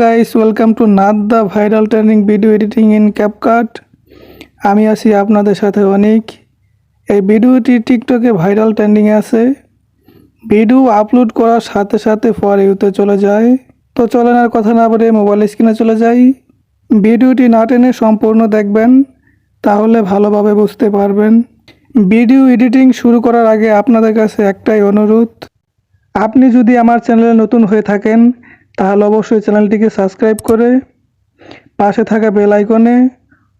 Guys, welcome to Nath the viral training video editing in CapCut. আমি আছি আপনাদের সাথে অনিক। এই ভিডিওটি টিকটকে ভাইরাল ট্রেন্ডিংয়ে আছে। ভিডিও আপলোড করার সাথে সাথে ফর ইউতে চলে যায়। তো চলেন আর কথা না বলে মোবাইল স্ক্রিনে চলে যাই। ভিডিওটি না টেনে সম্পূর্ণ দেখবেন, তাহলে ভালোভাবে বুঝতে পারবেন। ভিডিও এডিটিং শুরু করার আগে আপনাদের কাছে একটাই অনুরোধ, আপনি যদি আমার চ্যানেলে নতুন হয়ে থাকেন তাহলে অবশ্যই চ্যানেলটিকে সাবস্ক্রাইব করে পাশে থাকা বেল আইকনে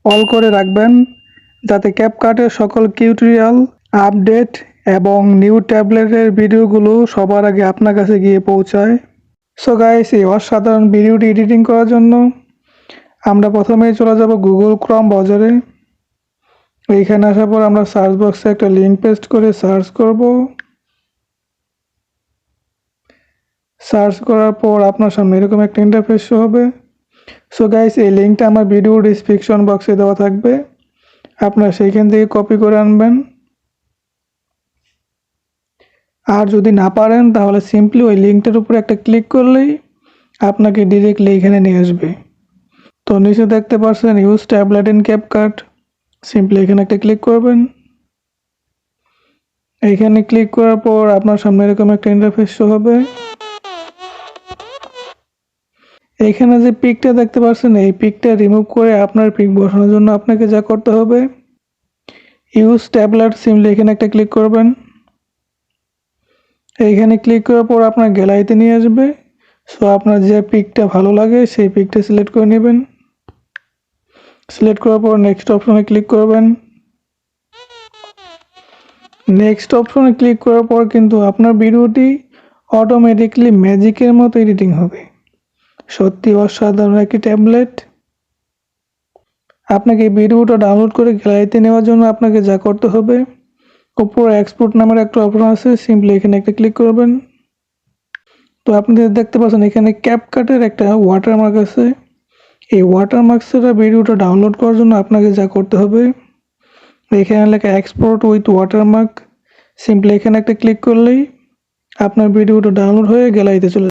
অল করে রাখবেন, যাতে ক্যাপকাটের সকল টিউটোরিয়াল, আপডেট এবং নিউ ট্যাবলেটের ভিডিওগুলো সবার আগে আপনার কাছে গিয়ে পৌঁছায়। সো গাইস, এই অসাধারণ ভিডিওটি এডিটিং করার জন্য আমরা প্রথমেই চলে যাব গুগল ক্রোম ব্রাউজারে। এইখানে আসার পর আমরা সার্চ বক্সে একটা লিঙ্ক পেস্ট করে সার্চ করব। সার্চ করার পর আপনার সামনে এরকম একটা ইন্টারফেস শো হবে। সো গাইস, এই লিঙ্কটা আমার ভিডিও ডেসক্রিপশন বক্সে দেওয়া থাকবে, আপনারা সেইখান থেকে কপি করে আনবেন। আর যদি না পারেন তাহলে সিম্পলি ওই লিঙ্কটার উপরে একটা ক্লিক করলেই আপনাকে ডিরেক্টলি এখানে নিয়ে আসবে। তো নিচে দেখতে পাচ্ছেন use tablet in CapCut, simply এখানে একটা ক্লিক করবেন। এইখানে ক্লিক করার পর আপনার সামনে এরকম একটা ইন্টারফেস শো হবে। এইখানে যে পিকটা দেখতে পাচ্ছেন, এই পিকটা রিমুভ করে আপনার পিক বসানোর জন্য আপনাকে যা করতে হবে, ইউজ ট্যাবলেট, সিম্পলি এখানে একটা ক্লিক করবেন। এইখানে ক্লিক করার পর আপনার গ্যালারিতে নিয়ে আসবে। সো আপনার যে পিকটা ভালো লাগে সেই পিকটা সিলেক্ট করে নেবেন। সিলেক্ট করার পর নেক্সট অপশনে ক্লিক করবেন। নেক্সট অপশনে ক্লিক করার পর কিন্তু আপনার ভিডিওটি অটোমেটিকলি ম্যাজিকের মতো এডিটিং হবে। সত্যি অসাধারণ একটি ট্যাবলেট। আপনাকে এই ভিডিওটা ডাউনলোড করে গ্যালারিতে নেওয়ার জন্য আপনাকে যা করতে হবে, উপরে এক্সপোর্ট নামের একটা অপশন আছে, সিম্পলি এখানে একটা ক্লিক করবেন। তো আপনাদের দেখতে পাচ্ছেন এখানে ক্যাপকাটের একটা ওয়াটারমার্ক আছে। এই ওয়াটারমার্ক ছাড়া ভিডিওটা ডাউনলোড করার জন্য আপনাকে যা করতে হবে, এখানে লেখা এক্সপোর্ট উইথ ওয়াটারমার্ক, সিম্পলি এখানে একটা ক্লিক করলেই আপনার ভিডিওটা ডাউনলোড হয়ে গ্যালারিতে চলে